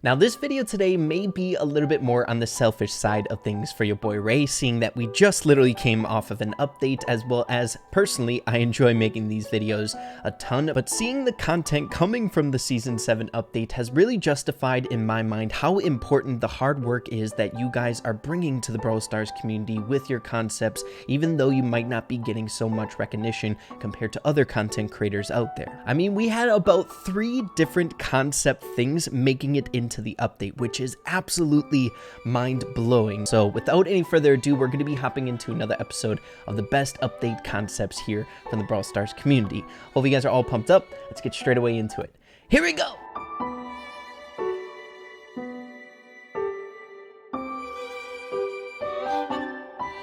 Now this video today may be a little bit more on the selfish side of things for your boy Ray, seeing that we just literally came off of an update, as well as personally I enjoy making these videos a ton, but seeing the content coming from the Season 7 update has really justified in my mind how important the hard work is that you guys are bringing to the Brawl Stars community with your concepts, even though you might not be getting so much recognition compared to other content creators out there. I mean, we had about 3 different concept things making it into the update, which is absolutely mind-blowing. So without any further ado, we're going to be hopping into another episode of the best update concepts here from the Brawl Stars community. Hope you guys are all pumped up. Let's get straight away into it. Here we go!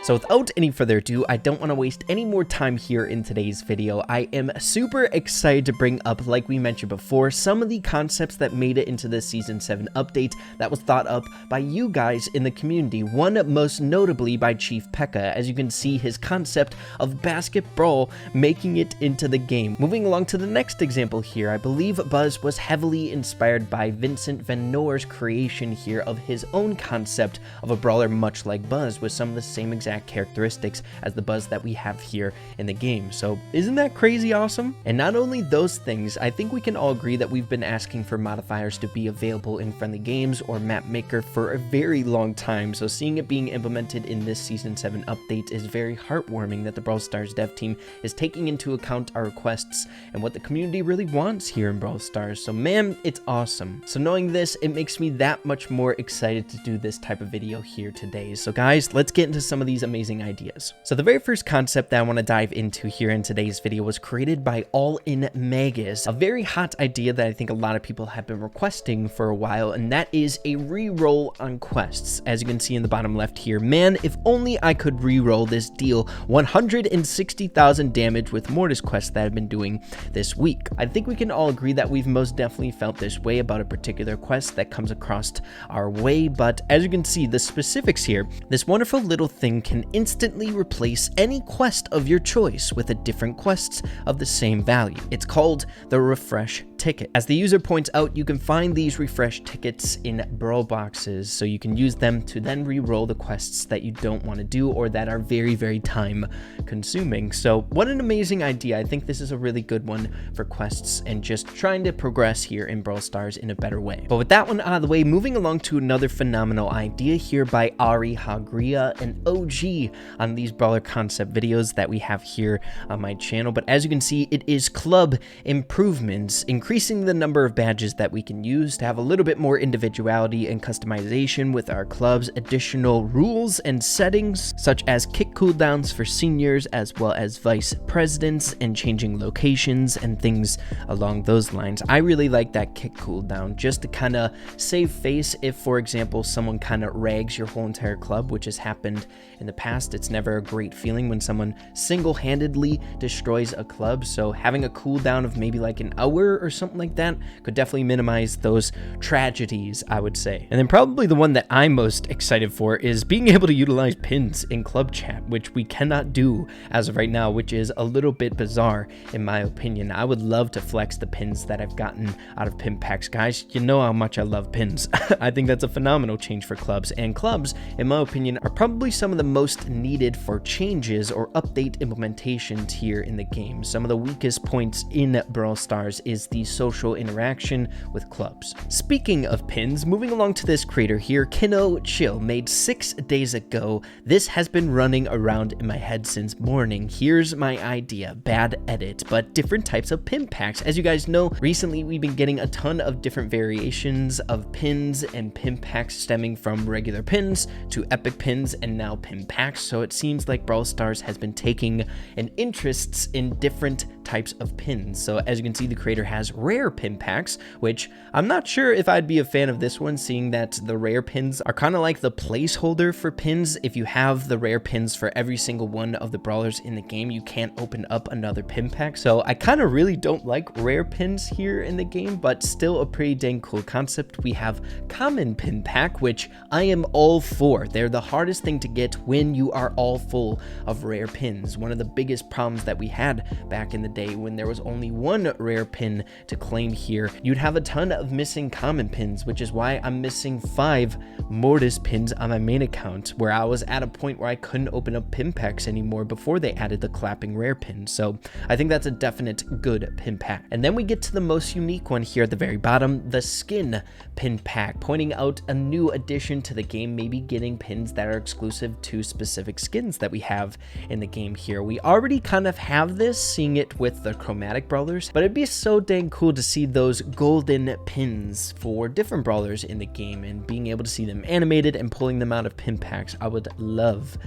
So without any further ado, I don't want to waste any more time here in today's video. I am super excited to bring up, like we mentioned before, some of the concepts that made it into this Season 7 update that was thought up by you guys in the community, one most notably by Chief Pekka. As you can see, his concept of basket brawl making it into the game. Moving along to the next example here, I believe Buzz was heavily inspired by Vincent Van Noor's creation here of his own concept of a brawler much like Buzz, with some of the same exact characteristics as the Buzz that we have here in the game. So isn't that crazy awesome? And not only those things, I think we can all agree that we've been asking for modifiers to be available in friendly games or map maker for a very long time, so seeing it being implemented in this Season 7 update is very heartwarming that the Brawl Stars dev team is taking into account our requests and what the community really wants here in Brawl Stars. So man, it's awesome. So knowing this, it makes me that much more excited to do this type of video here today. So guys, let's get into some of these amazing ideas. So the very first concept that I want to dive into here in today's video was created by All In Magus, a very hot idea that I think a lot of people have been requesting for a while, and that is a reroll on quests. As you can see in the bottom left here, man, if only I could reroll this deal 160,000 damage with Mortis quests that I've been doing this week. I think we can all agree that we've most definitely felt this way about a particular quest that comes across our way, but as you can see, the specifics here, this wonderful little thing can instantly replace any quest of your choice with a different quest of the same value. It's called the refresh ticket. As the user points out, you can find these refresh tickets in Brawl boxes, so you can use them to then re-roll the quests that you don't want to do or that are very, very time consuming. So what an amazing idea. I think this is a really good one for quests and just trying to progress here in Brawl Stars in a better way. But with that one out of the way, moving along to another phenomenal idea here by Ari Hagria, an OG on these brawler concept videos that we have here on my channel. But as you can see, it is club improvements, increasing the number of badges that we can use to have a little bit more individuality and customization with our clubs, additional rules and settings such as kick cooldowns for seniors as well as vice presidents, and changing locations and things along those lines. I really like that kick cooldown just to kind of save face if, for example, someone kind of rags your whole entire club, which has happened in the past. It's never a great feeling when someone single-handedly destroys a club, so having a cooldown of maybe like an hour or something like that could definitely minimize those tragedies, I would say. And then probably the one that I'm most excited for is being able to utilize pins in club chat, which we cannot do as of right now, which is a little bit bizarre in my opinion. I would love to flex the pins that I've gotten out of pin packs, guys. You know how much I love pins. I think that's a phenomenal change for clubs, and clubs, in my opinion, are probably some of the most needed for changes or update implementations here in the game. Some of the weakest points in Brawl Stars is the social interaction with clubs. Speaking of pins, moving along to this creator here, Kino Chill, made 6 days ago. This has been running around in my head since morning. Here's my idea, bad edit, but different types of pin packs. As you guys know, recently we've been getting a ton of different variations of pins and pin packs stemming from regular pins to epic pins and now pin packs, so it seems like Brawl Stars has been taking an interest in different types of pins. So as you can see, the creator has rare pin packs, which I'm not sure if I'd be a fan of this one, seeing that the rare pins are kind of like the placeholder for pins. If you have the rare pins for every single one of the brawlers in the game, you can't open up another pin pack. So I kind of really don't like rare pins here in the game, but still a pretty dang cool concept. We have common pin pack, which I am all for. They're the hardest thing to get when you are all full of rare pins. One of the biggest problems that we had back in the day when there was only one rare pin to claim here, you'd have a ton of missing common pins, which is why I'm missing 5 Mortis pins on my main account, where I was at a point where I couldn't open up pin packs anymore before they added the clapping rare pin. So I think that's a definite good pin pack. And then we get to the most unique one here at the very bottom, the skin pin pack, pointing out a new addition to the game, maybe getting pins that are exclusive to specific skins that we have in the game here. We already kind of have this, seeing it with the chromatic brawlers, but it'd be so dang cool to see those golden pins for different brawlers in the game and being able to see them animated and pulling them out of pin packs. I would love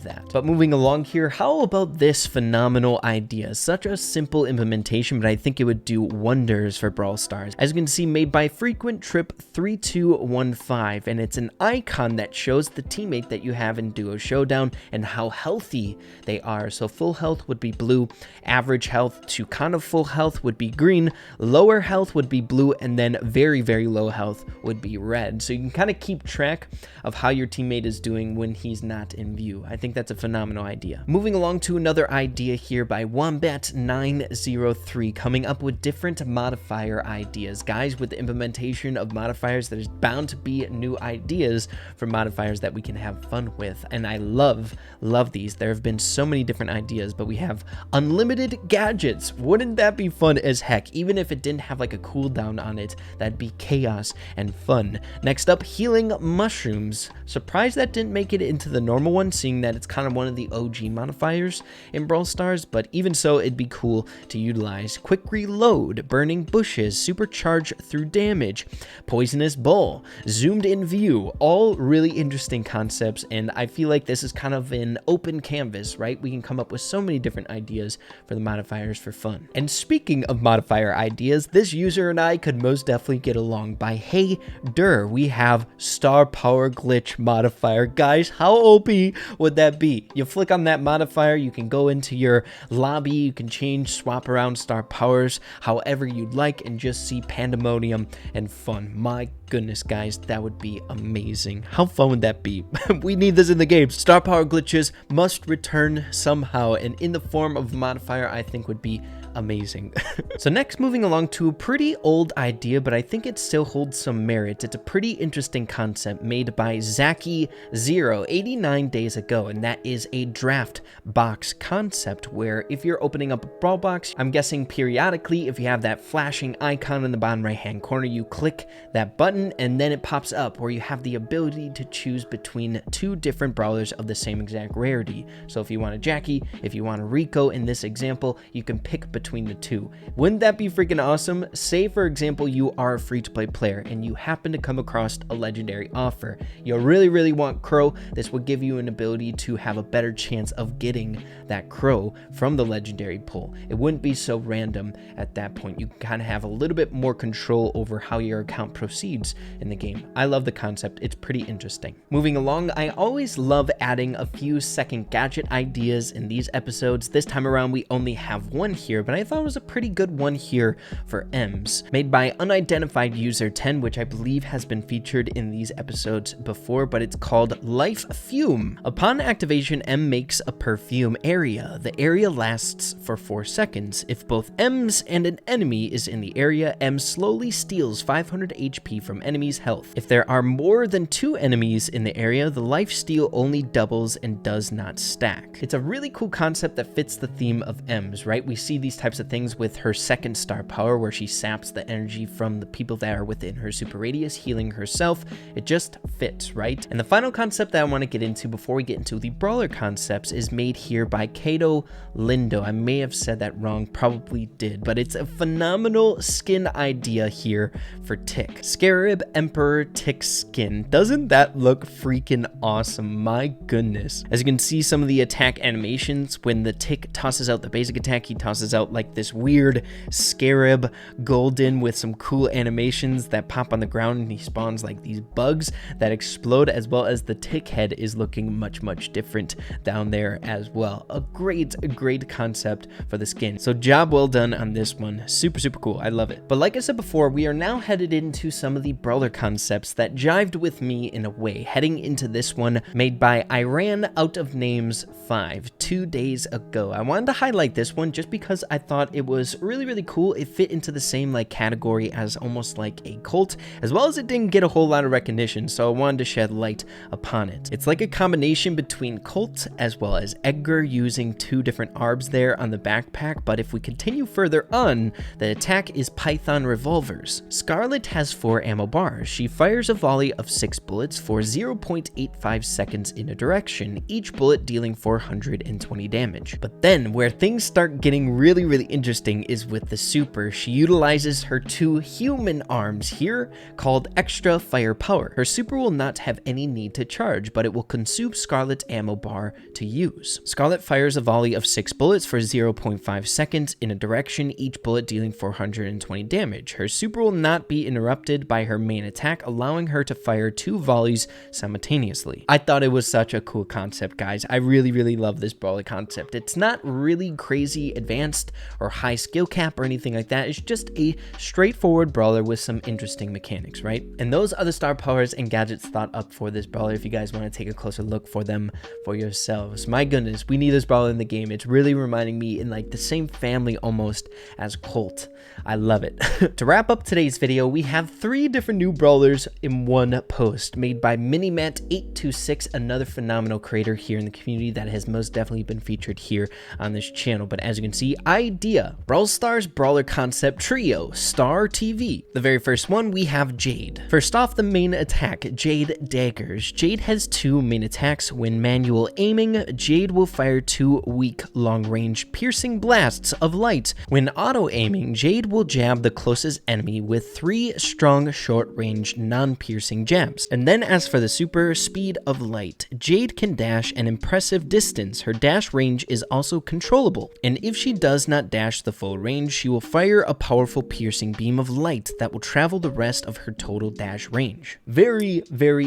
that. But moving along here, how about this phenomenal idea? Such a simple implementation, but I think it would do wonders for Brawl Stars. As you can see, made by Frequent Trip 3215, and it's an icon that shows the teammate that you have in Duo Showdown and how healthy they are. So full health would be blue, average health to kind of full health would be green, lower health would be blue, and then very, very low health would be red. So you can kind of keep track of how your teammate is doing when he's not in view. I think that's a phenomenal idea. Moving along to another idea here by Wombat903, coming up with different modifier ideas. Guys, with the implementation of modifiers, there's bound to be new ideas for modifiers that we can have fun with. And I love these. There have been so many different ideas, but we have unlimited gadgets. Wouldn't that be fun as heck? Even if it didn't have like a cooldown on it, that'd be chaos and fun. Next up, healing mushrooms. Surprised that didn't make it into the normal one, seeing that it's kind of one of the OG modifiers in Brawl Stars, but even so, it'd be cool to utilize. Quick reload, burning bushes, supercharge through damage, poisonous bull, zoomed in view, all really interesting concepts, and I feel like this is kind of an open canvas, right? We can come up with so many different ideas for the modifiers for fun. And speaking of modifier ideas, this user and I could most definitely get along. By Hey Dur, we have star power glitch modifier. Guys, how OP would that be? You flick on that modifier, you can go into your lobby, you can swap around star powers however you'd like, and just see pandemonium and fun. My goodness, guys, that would be amazing. How fun would that be? We need this in the game. Star power glitches must return somehow, and in the form of modifier, I think would be amazing. So next, moving along to a pretty old idea, but I think it still holds some merit. It's a pretty interesting concept made by Zaki0 89 days ago, and that is a draft box concept where if you're opening up a brawl box, I'm guessing periodically, if you have that flashing icon in the bottom right hand corner, you click that button and then it pops up where you have the ability to choose between 2 different brawlers of the same exact rarity. So if you want a Jackie, if you want a Rico in this example, you can pick between the 2. Wouldn't that be freaking awesome? Say, for example, you are a free-to-play player and you happen to come across a legendary offer. You really want Crow. This would give you an ability to have a better chance of getting that Crow from the legendary pool. It wouldn't be so random at that point. You can kind of have a little bit more control over how your account proceeds in the game. I love the concept. It's pretty interesting. Moving along, I always love adding a few second gadget ideas in these episodes. This time around, we only have one here, but I thought it was a pretty good one here for M's, made by unidentified user 10, which I believe has been featured in these episodes before, but it's called Life Fume. Upon activation, M makes a perfume area. The area lasts for 4 seconds. If both M's and an enemy is in the area, M slowly steals 500 HP from enemies' health. If there are more than 2 enemies in the area, the life steal only doubles and does not stack. It's a really cool concept that fits the theme of M's, right? We see these types of things with her second star power where she saps the energy from the people that are within her super radius, healing herself. It just fits, right? And the final concept that I want to get into before we get into the brawler concepts is made here by Kato Lindo. I may have said that wrong, probably did, but it's a phenomenal skin idea here for Tick. Scarab Emperor Tick skin. Doesn't that look freaking awesome? My goodness. As you can see, some of the attack animations, when the Tick tosses out the basic attack, he tosses out like this weird scarab golden with some cool animations that pop on the ground, and he spawns like these bugs that explode, as well as the Tick head is looking much different down there as well. A great concept for the skin. So job well done on this one. Super cool. I love it. But like I said before, we are now headed into some of the brawler concepts that jived with me in a way, heading into this one made by Iran Out of Names 5 2 days ago. I wanted to highlight this one just because I I thought it was really cool. It fit into the same like category as almost like a cult, as well as it didn't get a whole lot of recognition, so I wanted to shed light upon it. It's like a combination between cult as well as Edgar, using two different arbs there on the backpack, but if we continue further on, the attack is Python revolvers. Scarlet has 4 ammo bars. She fires a volley of 6 bullets for 0.85 seconds in a direction, each bullet dealing 420 damage. But then where things start getting really interesting is with the super. She utilizes her 2 human arms here called extra firepower. Her super will not have any need to charge, but it will consume Scarlet's ammo bar to use. Scarlet fires a volley of 6 bullets for 0.5 seconds in a direction, each bullet dealing 420 damage. Her super will not be interrupted by her main attack, allowing her to fire 2 volleys simultaneously. I thought it was such a cool concept, guys. I really love this brawler concept. It's not really crazy advanced or high skill cap or anything like that. It's just a straightforward brawler with some interesting mechanics, right? And those are the star powers and gadgets thought up for this brawler if you guys want to take a closer look for them for yourselves. My goodness, we need this brawler in the game. It's really reminding me in like the same family almost as Colt. I love it. To wrap up today's video, we have 3 different new brawlers in one post made by Minimat826, another phenomenal creator here in the community that has most definitely been featured here on this channel. But as you can see, idea, Brawl Stars brawler concept trio, Star TV. The very first one, we have Jade. First off, the main attack, Jade Daggers. Jade has 2 main attacks. When manual aiming, Jade will fire 2 weak long-range piercing blasts of light. When auto aiming, Jade will jab the closest enemy with 3 strong short-range non-piercing jabs. And then as for the super, Speed of Light, Jade can dash an impressive distance. Her dash range is also controllable, and if she does not dash the full range, she will fire a powerful piercing beam of light that will travel the rest of her total dash range. Very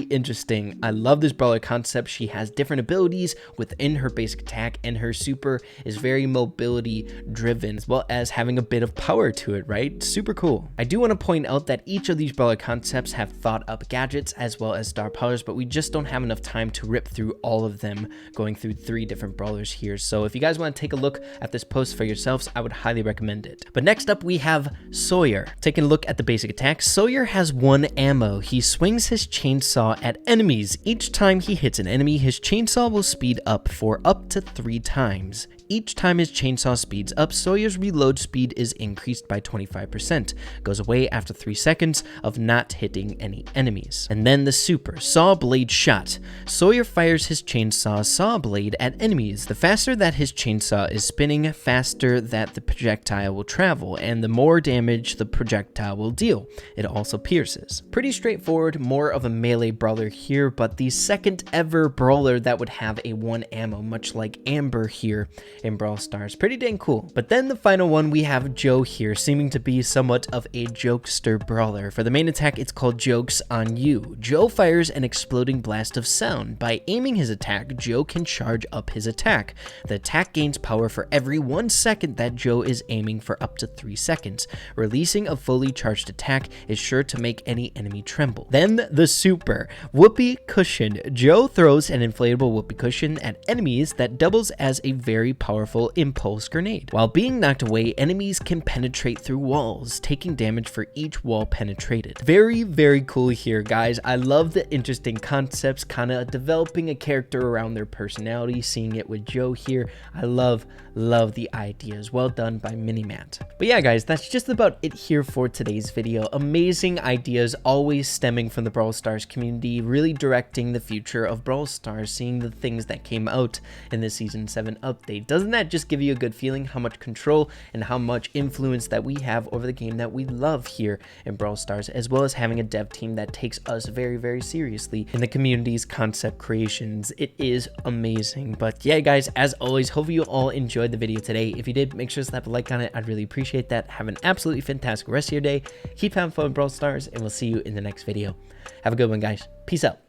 interesting. I love this brawler concept. She has different abilities within her basic attack, and her super is very mobility driven, as well as having a bit of power to it, right? Super cool. I do want to point out that each of these brawler concepts have thought up gadgets as well as star powers, but we just don't have enough time to rip through all of them, going through 3 different brawlers here. So if you guys want to take a look at this post for yourselves, I would highly recommend it. But next up, we have Sawyer. Taking a look at the basic attack, Sawyer has 1 ammo. He swings his chainsaw at enemies. Each time he hits an enemy, his chainsaw will speed up for up to 3 times. Each time his chainsaw speeds up, Sawyer's reload speed is increased by 25%, goes away after 3 seconds of not hitting any enemies. And then the super, Saw Blade Shot. Sawyer fires his chainsaw saw blade at enemies. The faster that his chainsaw is spinning, faster that the projectile will travel, and the more damage the projectile will deal. It also pierces. Pretty straightforward, more of a melee brawler here, but the second ever brawler that would have a 1 ammo, much like Amber here in Brawl Stars. Pretty dang cool. But then the final one, we have Joe here, seeming to be somewhat of a jokester brawler. For the main attack, it's called Jokes on You. Joe fires an exploding blast of sound. By aiming his attack, Joe can charge up his attack. The attack gains power for every 1 second that Joe is aiming for up to 3 seconds. Releasing a fully charged attack is sure to make any enemy tremble. Then the super, Whoopee Cushion. Joe throws an inflatable whoopee cushion at enemies that doubles as a very powerful impulse grenade. While being knocked away, enemies can penetrate through walls, taking damage for each wall penetrated. Very cool here, guys. I love the interesting concepts, kind of developing a character around their personality, seeing it with Joe here. I love the ideas. Well done by Minimat. But yeah, guys, that's just about it here for today's video. Amazing ideas, always stemming from the Brawl Stars community, really directing the future of Brawl Stars, seeing the things that came out in the Season 7 update. Doesn't that just give you a good feeling how much control and how much influence that we have over the game that we love here in Brawl Stars, as well as having a dev team that takes us very seriously in the community's concept creations? It is amazing. But yeah, guys, as always, hope you all enjoyed the video today. If you did, make sure to slap a like on it. I'd really appreciate that. Have an absolutely fantastic rest of your day. Keep having fun with Brawl Stars, and we'll see you in the next video. Have a good one, guys. Peace out.